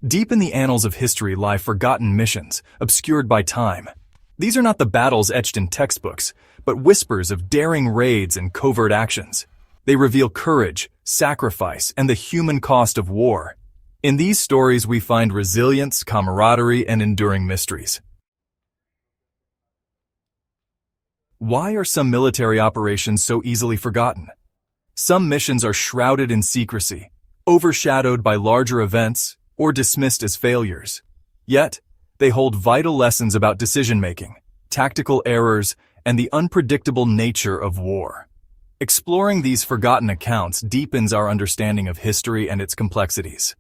Deep in the annals of history lie forgotten missions, obscured by time. These are not the battles etched in textbooks, but whispers of daring raids and covert actions. They reveal courage, sacrifice, and the human cost of war. In these stories we find resilience, camaraderie, and enduring mysteries. Why are some military operations so easily forgotten? Some missions are shrouded in secrecy, overshadowed by larger events, or dismissed as failures. Yet, they hold vital lessons about decision-making, tactical errors, and the unpredictable nature of war. Exploring these forgotten accounts deepens our understanding of history and its complexities.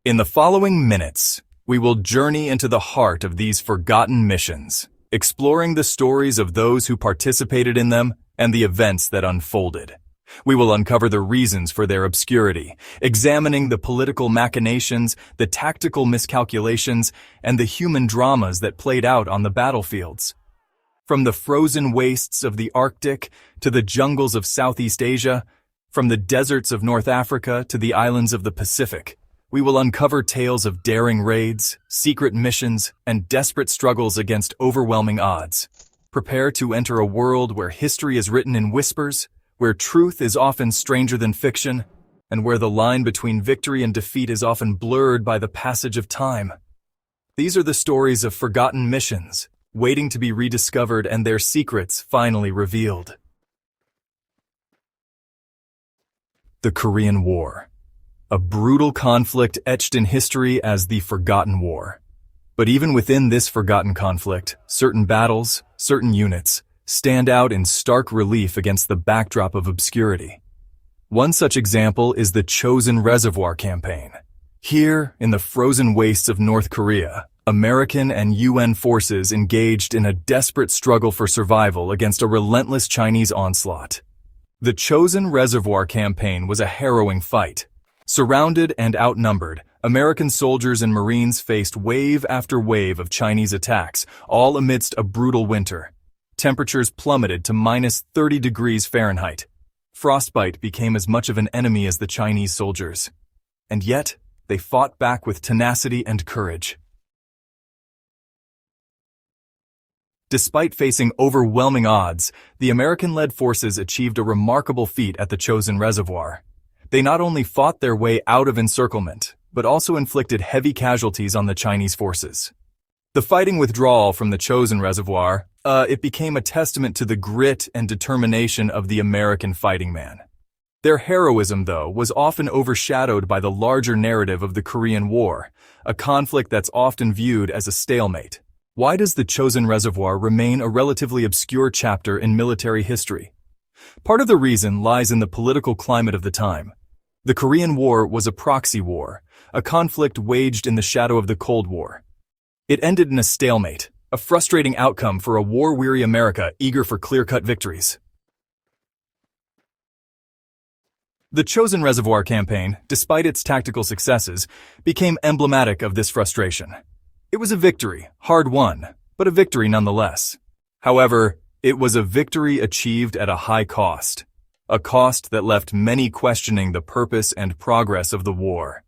In the following minutes, we will journey into the heart of these forgotten missions, exploring the stories of those who participated in them and the events that unfolded. We will uncover the reasons for their obscurity, examining the political machinations, the tactical miscalculations, and the human dramas that played out on the battlefields. From the frozen wastes of the Arctic to the jungles of Southeast Asia, from the deserts of North Africa to the islands of the Pacific, we will uncover tales of daring raids, secret missions, and desperate struggles against overwhelming odds. Prepare to enter a world where history is written in whispers, where truth is often stranger than fiction, and where the line between victory and defeat is often blurred by the passage of time. These are the stories of forgotten missions, waiting to be rediscovered and their secrets finally revealed. The Korean War. A brutal conflict etched in history as the Forgotten War. But even within this forgotten conflict, certain battles, certain units, stand out in stark relief against the backdrop of obscurity. One such example is the Chosin Reservoir campaign. Here, in the frozen wastes of North Korea, American and UN forces engaged in a desperate struggle for survival against a relentless Chinese onslaught. The Chosin Reservoir campaign was a harrowing fight. Surrounded and outnumbered, American soldiers and Marines faced wave after wave of Chinese attacks, all amidst a brutal winter. Temperatures plummeted to minus 30 degrees Fahrenheit. Frostbite became as much of an enemy as the Chinese soldiers. And yet, they fought back with tenacity and courage. Despite facing overwhelming odds, the American-led forces achieved a remarkable feat at the Chosin Reservoir. They not only fought their way out of encirclement, but also inflicted heavy casualties on the Chinese forces. The fighting withdrawal from the Chosin Reservoir, it became a testament to the grit and determination of the American fighting man. Their heroism, though, was often overshadowed by the larger narrative of the Korean War, a conflict that's often viewed as a stalemate. Why does the Chosin Reservoir remain a relatively obscure chapter in military history? Part of the reason lies in the political climate of the time. The Korean War was a proxy war, a conflict waged in the shadow of the Cold War. It ended in a stalemate, a frustrating outcome for a war-weary America eager for clear-cut victories. The Chosin Reservoir campaign, despite its tactical successes, became emblematic of this frustration. It was a victory, hard-won, but a victory nonetheless. However, it was a victory achieved at a high cost, a cost that left many questioning the purpose and progress of the war.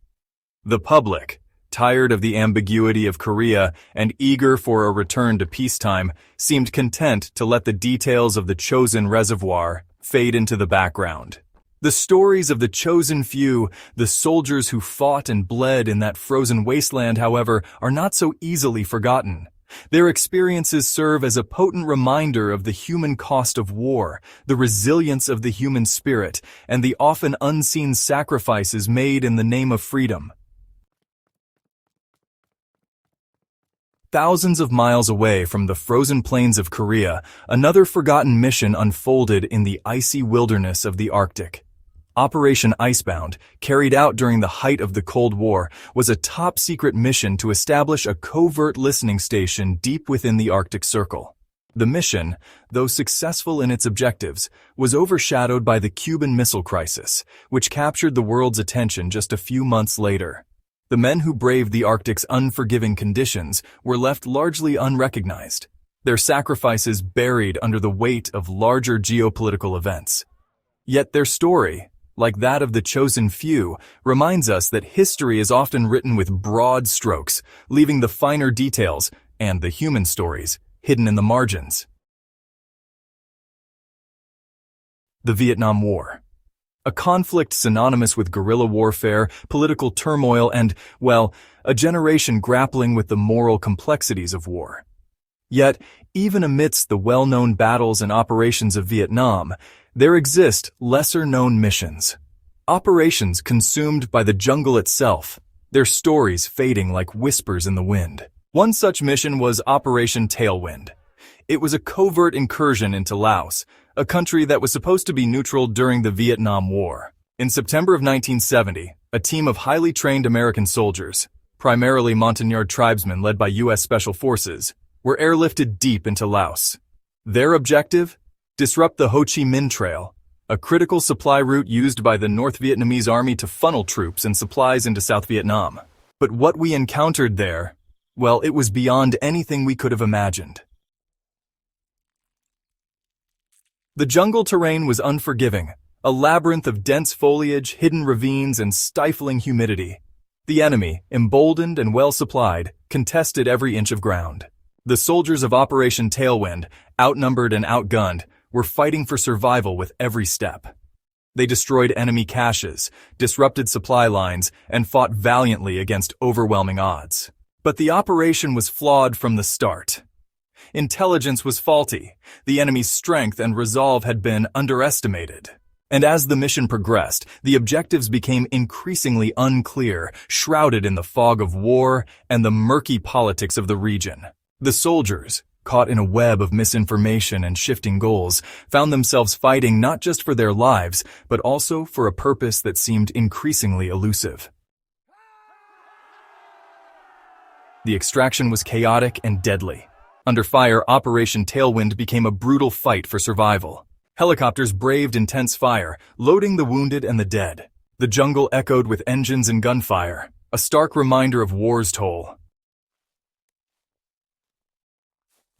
The public, tired of the ambiguity of Korea and eager for a return to peacetime, seemed content to let the details of the Chosin Reservoir fade into the background. The stories of the Chosin Few, the soldiers who fought and bled in that frozen wasteland, however, are not so easily forgotten. Their experiences serve as a potent reminder of the human cost of war, the resilience of the human spirit, and the often unseen sacrifices made in the name of freedom. Thousands of miles away from the frozen plains of Korea, another forgotten mission unfolded in the icy wilderness of the Arctic. Operation Icebound, carried out during the height of the Cold War, was a top-secret mission to establish a covert listening station deep within the Arctic Circle. The mission, though successful in its objectives, was overshadowed by the Cuban Missile Crisis, which captured the world's attention just a few months later. The men who braved the Arctic's unforgiving conditions were left largely unrecognized, their sacrifices buried under the weight of larger geopolitical events. Yet their story, like that of the Chosin Few, reminds us that history is often written with broad strokes, leaving the finer details, and the human stories, hidden in the margins. The Vietnam War. A conflict synonymous with guerrilla warfare, political turmoil, and, well, a generation grappling with the moral complexities of war. Yet, even amidst the well-known battles and operations of Vietnam, there exist lesser-known missions. Operations consumed by the jungle itself, their stories fading like whispers in the wind. One such mission was Operation Tailwind. It was a covert incursion into Laos, a country that was supposed to be neutral during the Vietnam War. In September of 1970, a team of highly trained American soldiers, primarily Montagnard tribesmen led by U.S. Special Forces, were airlifted deep into Laos. Their objective? Disrupt the Ho Chi Minh Trail, a critical supply route used by the North Vietnamese army to funnel troops and supplies into South Vietnam. But what we encountered there, well, it was beyond anything we could have imagined. The jungle terrain was unforgiving, a labyrinth of dense foliage, hidden ravines, and stifling humidity. The enemy, emboldened and well-supplied, contested every inch of ground. The soldiers of Operation Tailwind, outnumbered and outgunned, were fighting for survival with every step. They destroyed enemy caches, disrupted supply lines, and fought valiantly against overwhelming odds. But the operation was flawed from the start. Intelligence was faulty, the enemy's strength and resolve had been underestimated. And as the mission progressed, the objectives became increasingly unclear, shrouded in the fog of war and the murky politics of the region. The soldiers, caught in a web of misinformation and shifting goals, found themselves fighting not just for their lives, but also for a purpose that seemed increasingly elusive. The extraction was chaotic and deadly. Under fire, Operation Tailwind became a brutal fight for survival. Helicopters braved intense fire, loading the wounded and the dead. The jungle echoed with engines and gunfire, a stark reminder of war's toll.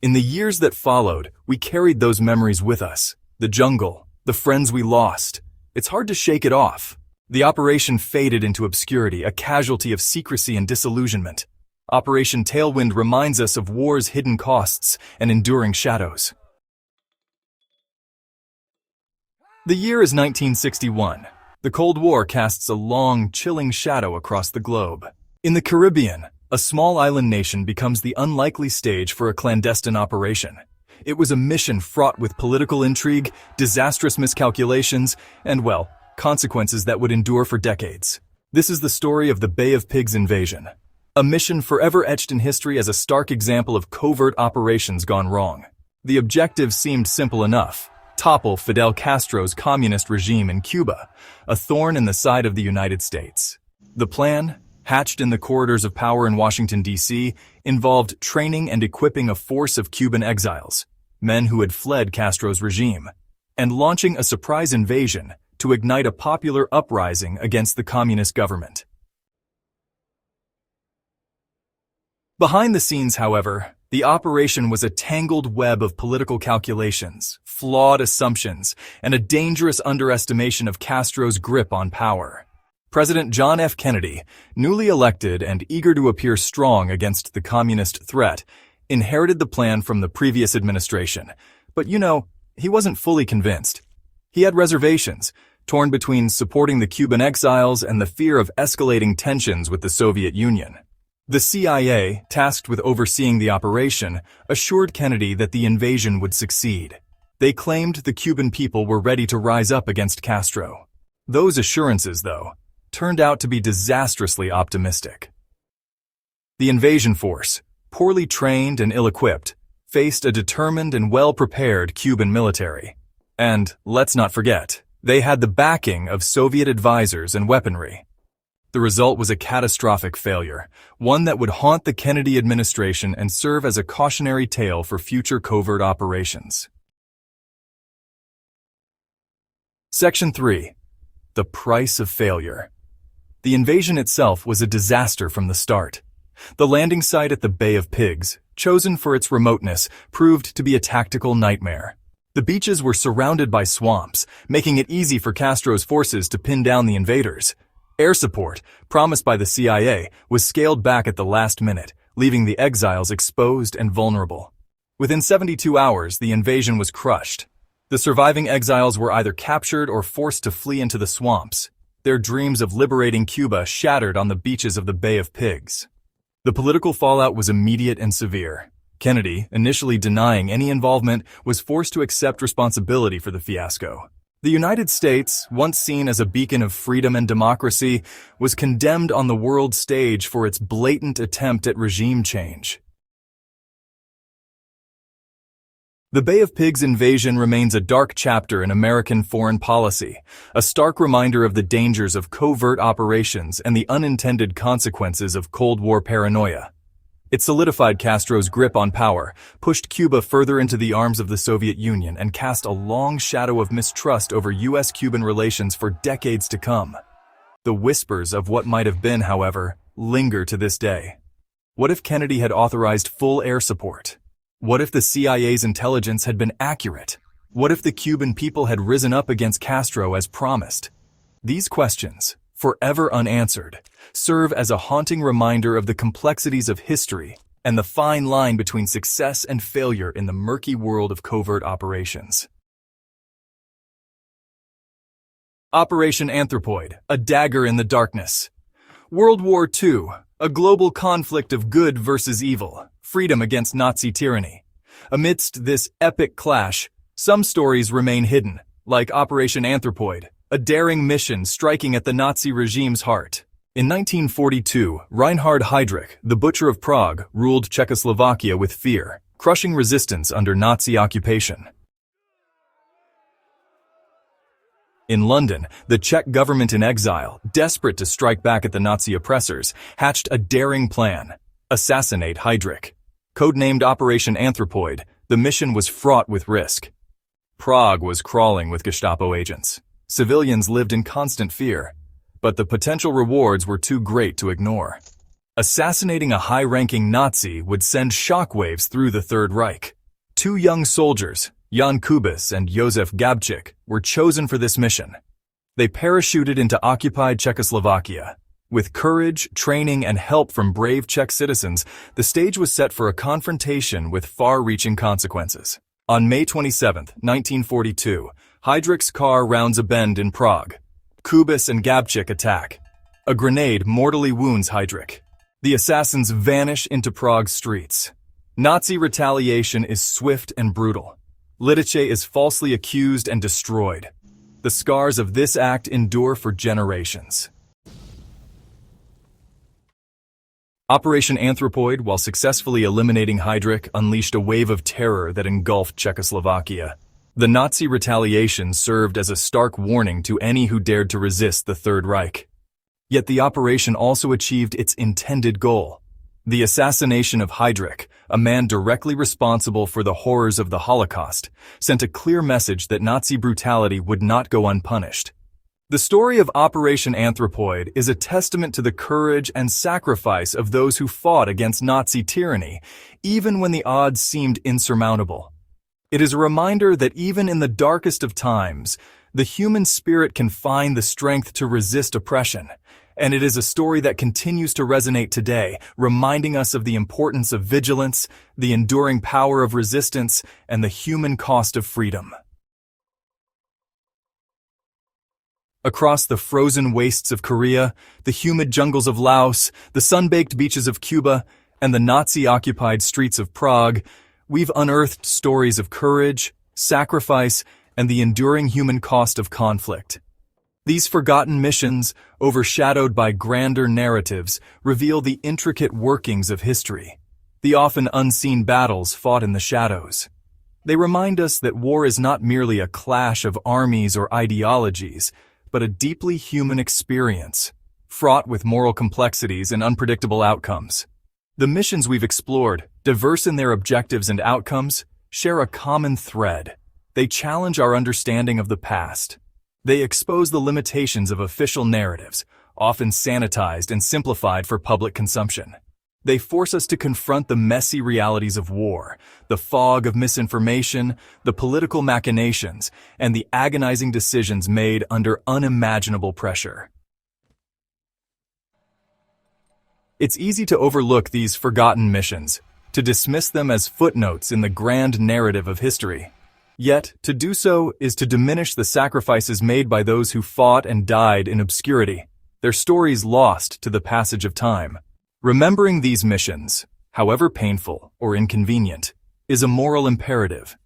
In the years that followed, we carried those memories with us. The jungle, the friends we lost. It's hard to shake it off. The operation faded into obscurity, a casualty of secrecy and disillusionment. Operation Tailwind reminds us of war's hidden costs and enduring shadows. The year is 1961. The Cold War casts a long, chilling shadow across the globe. In the Caribbean, a small island nation becomes the unlikely stage for a clandestine operation. It was a mission fraught with political intrigue, disastrous miscalculations, and, well, consequences that would endure for decades. This is the story of the Bay of Pigs invasion. A mission forever etched in history as a stark example of covert operations gone wrong. The objective seemed simple enough: topple Fidel Castro's communist regime in Cuba, a thorn in the side of the United States. The plan, hatched in the corridors of power in Washington, D.C., involved training and equipping a force of Cuban exiles, men who had fled Castro's regime, and launching a surprise invasion to ignite a popular uprising against the communist government. Behind the scenes, however, the operation was a tangled web of political calculations, flawed assumptions, and a dangerous underestimation of Castro's grip on power. President John F. Kennedy, newly elected and eager to appear strong against the communist threat, inherited the plan from the previous administration. But, he wasn't fully convinced. He had reservations, torn between supporting the Cuban exiles and the fear of escalating tensions with the Soviet Union. The CIA, tasked with overseeing the operation, assured Kennedy that the invasion would succeed. They claimed the Cuban people were ready to rise up against Castro. Those assurances, though, turned out to be disastrously optimistic. The invasion force, poorly trained and ill-equipped, faced a determined and well-prepared Cuban military. And, let's not forget, they had the backing of Soviet advisors and weaponry. The result was a catastrophic failure, one that would haunt the Kennedy administration and serve as a cautionary tale for future covert operations. Section 3. The Price of Failure. The invasion itself was a disaster from the start. The landing site at the Bay of Pigs, chosen for its remoteness, proved to be a tactical nightmare. The The beaches were surrounded by swamps, making it easy for Castro's forces to pin down the invaders. Air support, promised by the CIA, was scaled back at the last minute, leaving the exiles exposed and vulnerable. Within 72 hours, the invasion was crushed. The surviving exiles were either captured or forced to flee into the swamps, their dreams of liberating Cuba shattered on the beaches of the Bay of Pigs. The political fallout was immediate and severe. Kennedy, initially denying any involvement, was forced to accept responsibility for the fiasco. The United States, once seen as a beacon of freedom and democracy, was condemned on the world stage for its blatant attempt at regime change. The Bay of Pigs invasion remains a dark chapter in American foreign policy, a stark reminder of the dangers of covert operations and the unintended consequences of Cold War paranoia. It solidified Castro's grip on power, pushed Cuba further into the arms of the Soviet Union, and cast a long shadow of mistrust over U.S.-Cuban relations for decades to come. The whispers of what might have been, however, linger to this day. What if Kennedy had authorized full air support? What if the CIA's intelligence had been accurate? What if the Cuban people had risen up against Castro as promised? These questions, forever unanswered, serve as a haunting reminder of the complexities of history and the fine line between success and failure in the murky world of covert operations. Operation Anthropoid, a dagger in the darkness. World War II, a global conflict of good versus evil, freedom against Nazi tyranny. Amidst this epic clash, some stories remain hidden, like Operation Anthropoid, a daring mission striking at the Nazi regime's heart. In 1942, Reinhard Heydrich, the Butcher of Prague, ruled Czechoslovakia with fear, crushing resistance under Nazi occupation. In London, the Czech government in exile, desperate to strike back at the Nazi oppressors, hatched a daring plan: assassinate Heydrich. Codenamed Operation Anthropoid, the mission was fraught with risk. Prague was crawling with Gestapo agents. Civilians lived in constant fear, but the potential rewards were too great to ignore. Assassinating a high-ranking Nazi would send shockwaves through the Third Reich. Two young soldiers, Jan Kubis and Josef Gabčík, were chosen for this mission. They parachuted into occupied Czechoslovakia. With courage, training, and help from brave Czech citizens, the stage was set for a confrontation with far-reaching consequences. On May 27, 1942, Heydrich's car rounds a bend in Prague. Kubis and Gabčík attack. A grenade mortally wounds Heydrich. The assassins vanish into Prague's streets. Nazi retaliation is swift and brutal. Lidice is falsely accused and destroyed. The scars of this act endure for generations. Operation Anthropoid, while successfully eliminating Heydrich, unleashed a wave of terror that engulfed Czechoslovakia. The Nazi retaliation served as a stark warning to any who dared to resist the Third Reich. Yet the operation also achieved its intended goal. The assassination of Heydrich, a man directly responsible for the horrors of the Holocaust, sent a clear message that Nazi brutality would not go unpunished. The story of Operation Anthropoid is a testament to the courage and sacrifice of those who fought against Nazi tyranny, even when the odds seemed insurmountable. It is a reminder that even in the darkest of times, the human spirit can find the strength to resist oppression, and it is a story that continues to resonate today, reminding us of the importance of vigilance, the enduring power of resistance, and the human cost of freedom. Across the frozen wastes of Korea, the humid jungles of Laos, the sun-baked beaches of Cuba, and the Nazi-occupied streets of Prague, we've unearthed stories of courage, sacrifice, and the enduring human cost of conflict. These forgotten missions, overshadowed by grander narratives, reveal the intricate workings of history, the often unseen battles fought in the shadows. They remind us that war is not merely a clash of armies or ideologies, but a deeply human experience, fraught with moral complexities and unpredictable outcomes. The missions we've explored, diverse in their objectives and outcomes, share a common thread. They challenge our understanding of the past. They expose the limitations of official narratives, often sanitized and simplified for public consumption. They force us to confront the messy realities of war, the fog of misinformation, the political machinations, and the agonizing decisions made under unimaginable pressure. It's easy to overlook these forgotten missions, to dismiss them as footnotes in the grand narrative of history. Yet, to do so is to diminish the sacrifices made by those who fought and died in obscurity, their stories lost to the passage of time. Remembering these missions, however painful or inconvenient, is a moral imperative.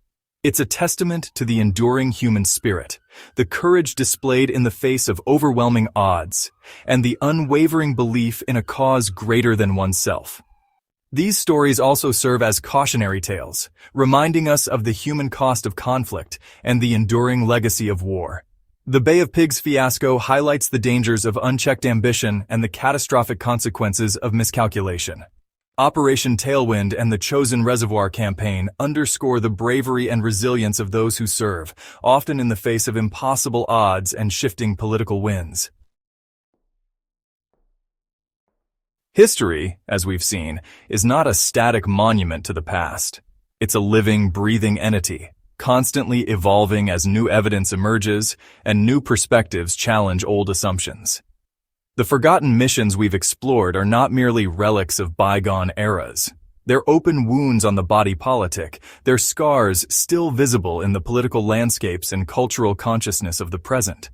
It's a testament to the enduring human spirit, the courage displayed in the face of overwhelming odds, and the unwavering belief in a cause greater than oneself. These stories also serve as cautionary tales, reminding us of the human cost of conflict and the enduring legacy of war. The Bay of Pigs Fiasco highlights the dangers of unchecked ambition and the catastrophic consequences of miscalculation. Operation Tailwind and the Chosin Reservoir campaign underscore the bravery and resilience of those who serve, often in the face of impossible odds and shifting political winds. History, as we've seen, is not a static monument to the past. It's a living, breathing entity, constantly evolving as new evidence emerges and new perspectives challenge old assumptions. The forgotten missions we've explored are not merely relics of bygone eras. They're open wounds on the body politic, their scars still visible in the political landscapes and cultural consciousness of the present.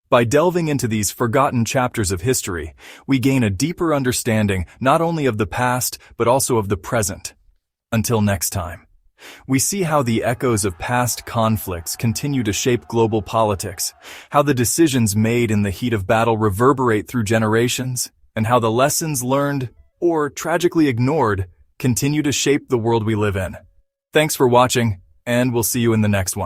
By delving into these forgotten chapters of history, we gain a deeper understanding not only of the past, but also of the present. Until next time, we see how the echoes of past conflicts continue to shape global politics, how the decisions made in the heat of battle reverberate through generations, and how the lessons learned, or tragically ignored, continue to shape the world we live in. Thanks for watching, and we'll see you in the next one.